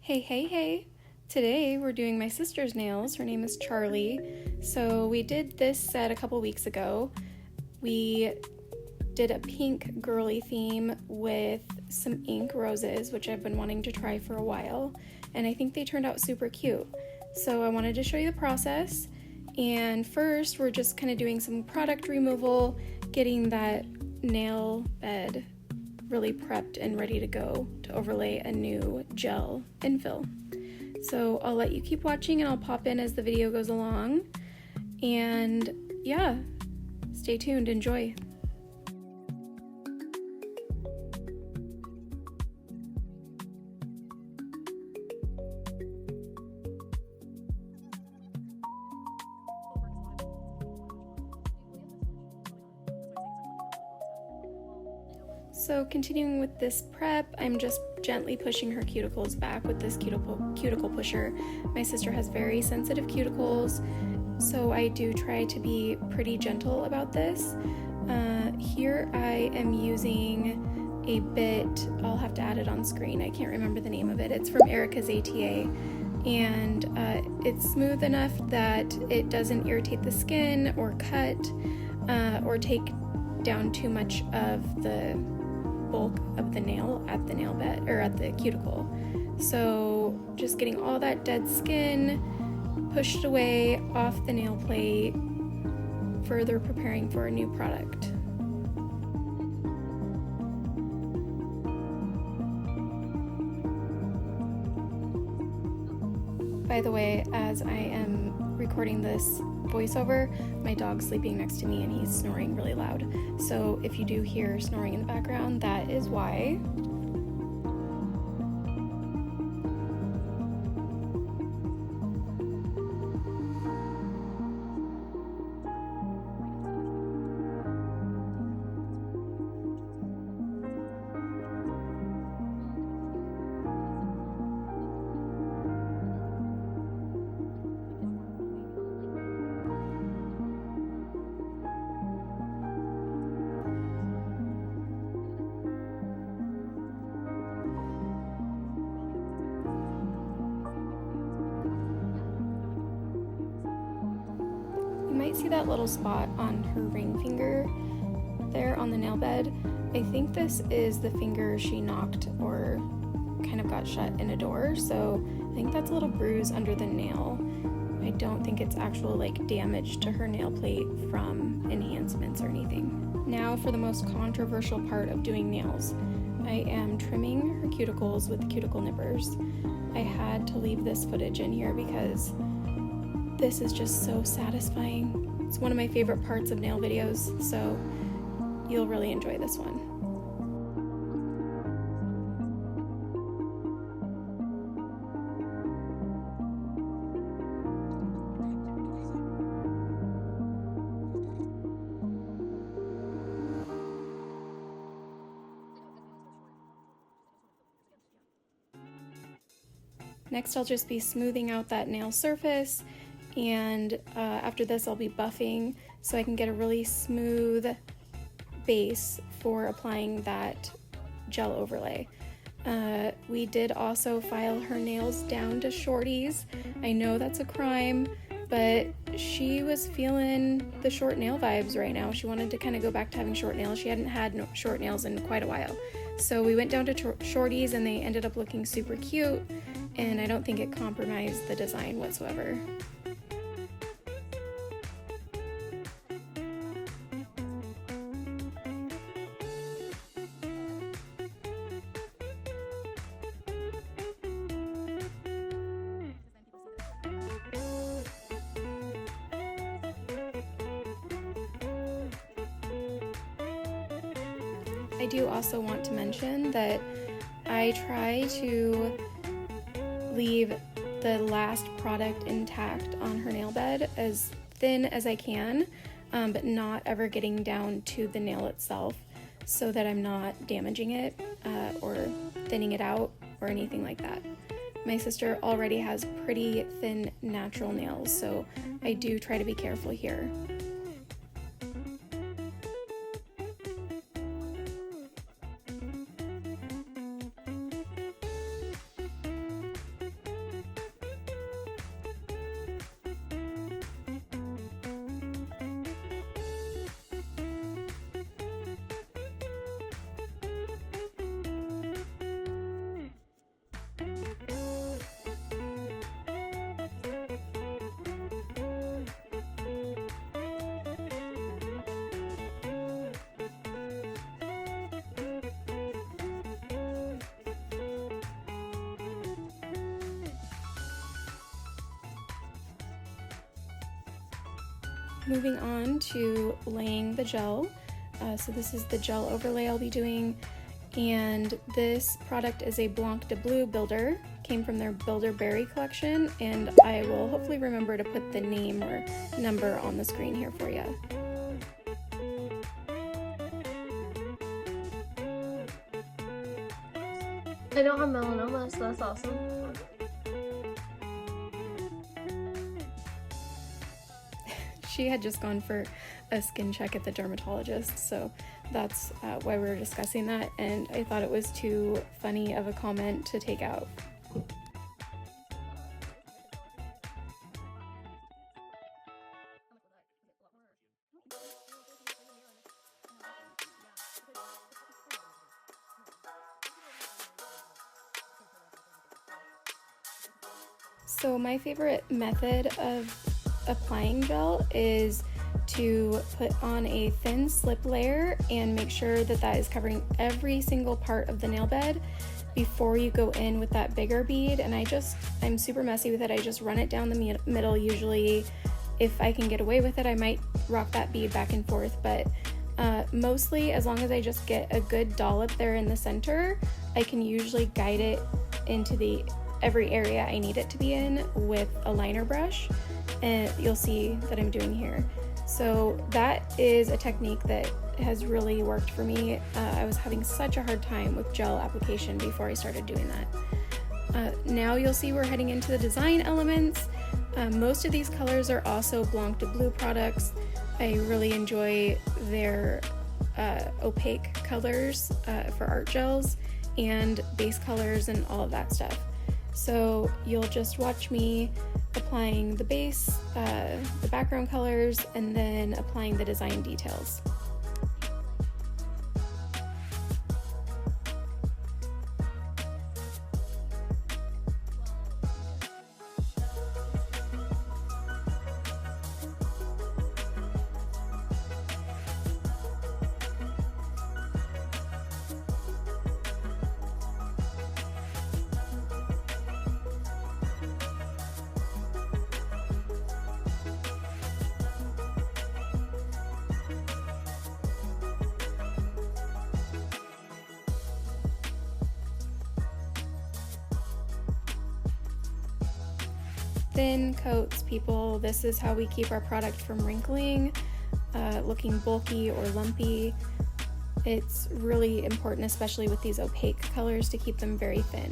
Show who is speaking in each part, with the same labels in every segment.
Speaker 1: Hey. Today we're doing my sister's nails. Her name is Charli. So we did this set a couple weeks ago. We did a pink girly theme with some ink roses, which I've been wanting to try for a while. And I think they turned out super cute. So I wanted to show you the process. And first we're just kind of doing some product removal, getting that nail bed really prepped and ready to go to overlay a new gel infill. So I'll let you keep watching and I'll pop in as the video goes along. And yeah, stay tuned, enjoy. So continuing with this prep, I'm just gently pushing her cuticles back with this cuticle pusher. My sister has very sensitive cuticles, so I do try to be pretty gentle about this. Here I am using a bit, I'll have to add it on screen, I can't remember the name of it. It's from Erica's ATA, and it's smooth enough that it doesn't irritate the skin or cut or take down too much of the bulk of the nail at the nail bed or at the cuticle. So just getting all that dead skin pushed away off the nail plate, further preparing for a new product. By the way, as I am recording this voiceover, my dog's sleeping next to me and he's snoring really loud. So if you do hear snoring in the background, that is why. You might see that little spot on her ring finger there on the nail bed. I think this is the finger she knocked or kind of got shut in a door, so I think that's a little bruise under the nail. I don't think it's actual damage to her nail plate from enhancements or anything. Now for the most controversial part of doing nails. I am trimming her cuticles with the cuticle nippers. I had to leave this footage in here because this is just so satisfying. It's one of my favorite parts of nail videos, so you'll really enjoy this one. Next, I'll just be smoothing out that nail surface, and after this I'll be buffing so I can get a really smooth base for applying that gel overlay. We did also file her nails down to shorties. I know that's a crime, but she was feeling the short nail vibes right now. She wanted to kind of go back to having short nails. She hadn't had short nails in quite a while. So we went down to shorties and they ended up looking super cute, and I don't think it compromised the design whatsoever. I do also want to mention that I try to leave the last product intact on her nail bed as thin as I can, but not ever getting down to the nail itself so that I'm not damaging it or thinning it out or anything like that. My sister already has pretty thin natural nails, so I do try to be careful here. Moving on to laying the gel. So this is the gel overlay I'll be doing, and this product is a Blanc de Bleu builder. Came from their Builder Berry collection, and I will hopefully remember to put the name or number on the screen here for you.
Speaker 2: I don't have melanoma, so that's awesome.
Speaker 1: She had just gone for a skin check at the dermatologist, so that's why we were discussing that, and I thought it was too funny of a comment to take out. So my favorite method of applying gel is to put on a thin slip layer and make sure that that is covering every single part of the nail bed before you go in with that bigger bead. And I'm super messy with it. I just run it down the middle. Usually if I can get away with it, I might rock that bead back and forth, but mostly as long as I just get a good dollop there in the center, I can usually guide it into every area I need it to be in with a liner brush, and you'll see that I'm doing here. So that is a technique that has really worked for me. I was having such a hard time with gel application before I started doing that. Now you'll see we're heading into the design elements. Most of these colors are also Blanc de Bleu products. I really enjoy their opaque colors for art gels and base colors and all of that stuff. So you'll just watch me applying the base, the background colors, and then applying the design details. Thin coats, people. This is how we keep our product from wrinkling, looking bulky or lumpy. It's really important, especially with these opaque colors, to keep them very thin.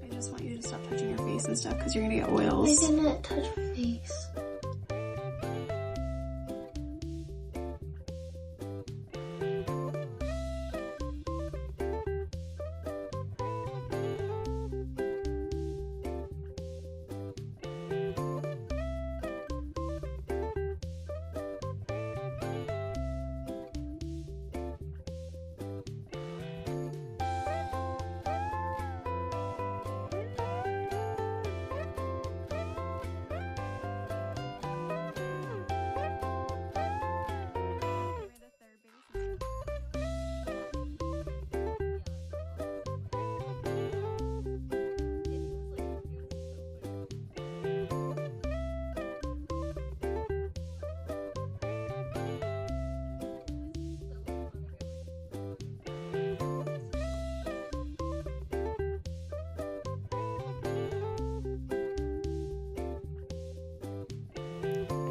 Speaker 1: I just want you to stop touching your face and stuff because you're gonna get oils.
Speaker 2: I didn't touch my face.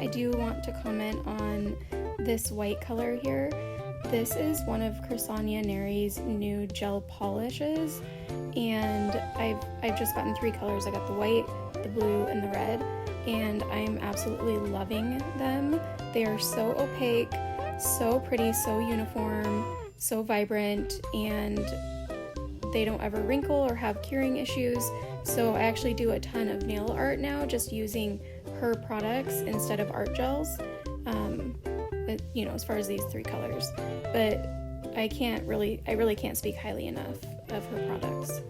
Speaker 1: I do want to comment on this white color here. This is one of Chrisania Neri's new gel polishes, and I've just gotten 3 colors. I got the white, the blue, and the red, and I'm absolutely loving them. They are so opaque, so pretty, so uniform, so vibrant, and they don't ever wrinkle or have curing issues. So I actually do a ton of nail art now just using her products instead of art gels, as far as these 3 colors. But I really can't speak highly enough of her products.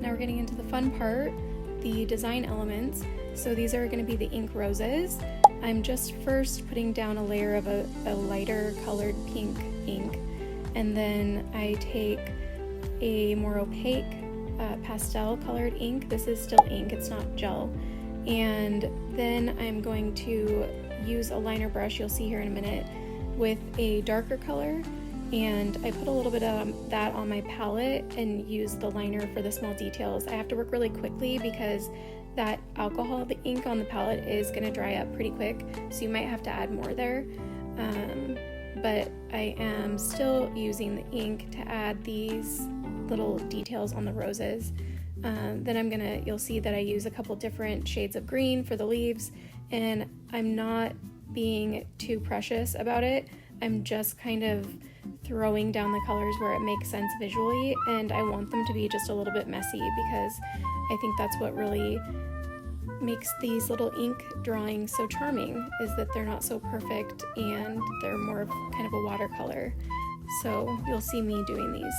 Speaker 1: Now we're getting into the fun part, the design elements. So these are going to be the ink roses. I'm just first putting down a layer of a lighter colored pink ink, and then I take a more opaque pastel colored ink. This is still ink, it's not gel. And then I'm going to use a liner brush, you'll see here in a minute, with a darker color. And I put a little bit of that on my palette and use the liner for the small details. I have to work really quickly because that alcohol, the ink on the palette, is going to dry up pretty quick, so you might have to add more there. But I am still using the ink to add these little details on the roses. Then you'll see that I use a couple different shades of green for the leaves, and I'm not being too precious about it. I'm just kind of throwing down the colors where it makes sense visually, and I want them to be just a little bit messy because I think that's what really makes these little ink drawings so charming, is that they're not so perfect and they're more of kind of a watercolor. So you'll see me doing these.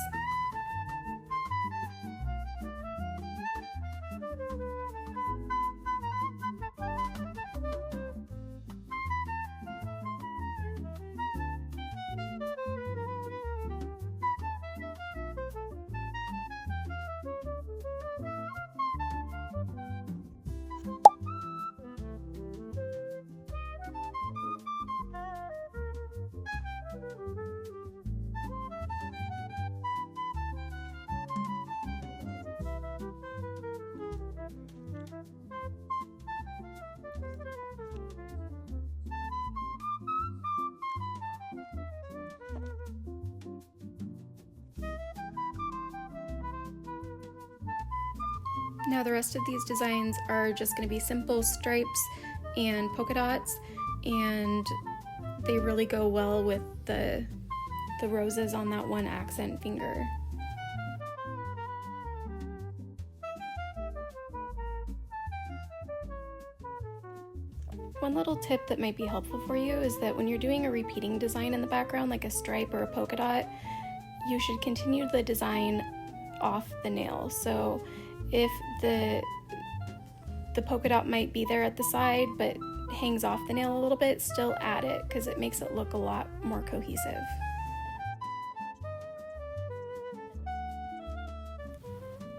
Speaker 1: Now the rest of these designs are just going to be simple stripes and polka dots, and they really go well with the roses on that one accent finger. One little tip that might be helpful for you is that when you're doing a repeating design in the background, like a stripe or a polka dot, you should continue the design off the nail. So if the polka dot might be there at the side but hangs off the nail a little bit, still add it because it makes it look a lot more cohesive.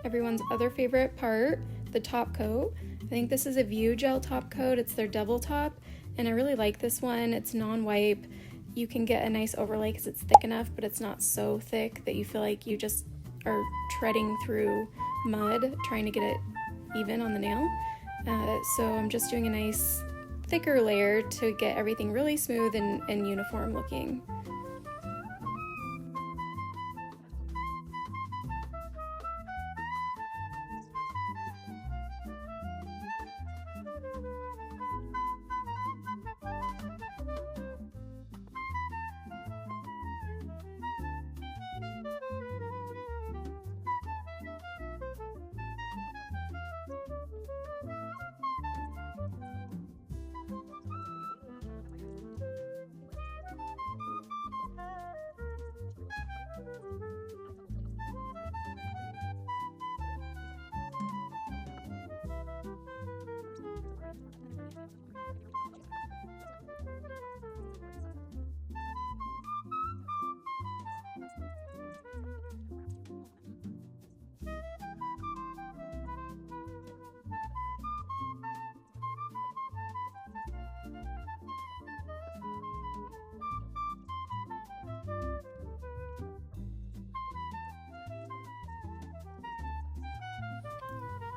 Speaker 1: Everyone's other favorite part, the top coat. I think this is a View Gel top coat. It's their double top, and I really like this one. It's non-wipe. You can get a nice overlay because it's thick enough, but it's not so thick that you feel like you just are treading through mud trying to get it even on the nail. So I'm just doing a nice thicker layer to get everything really smooth and uniform looking.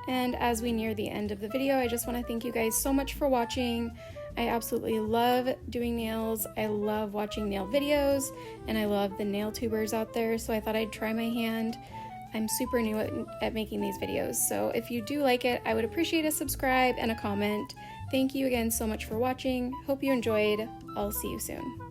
Speaker 1: And as we near the end of the video, I just want to thank you guys so much for watching. I absolutely love doing nails. I love watching nail videos, and I love the nail tubers out there, so I thought I'd try my hand. I'm super new at making these videos, so if you do like it, I would appreciate a subscribe and a comment. Thank you again so much for watching. Hope you enjoyed. I'll see you soon.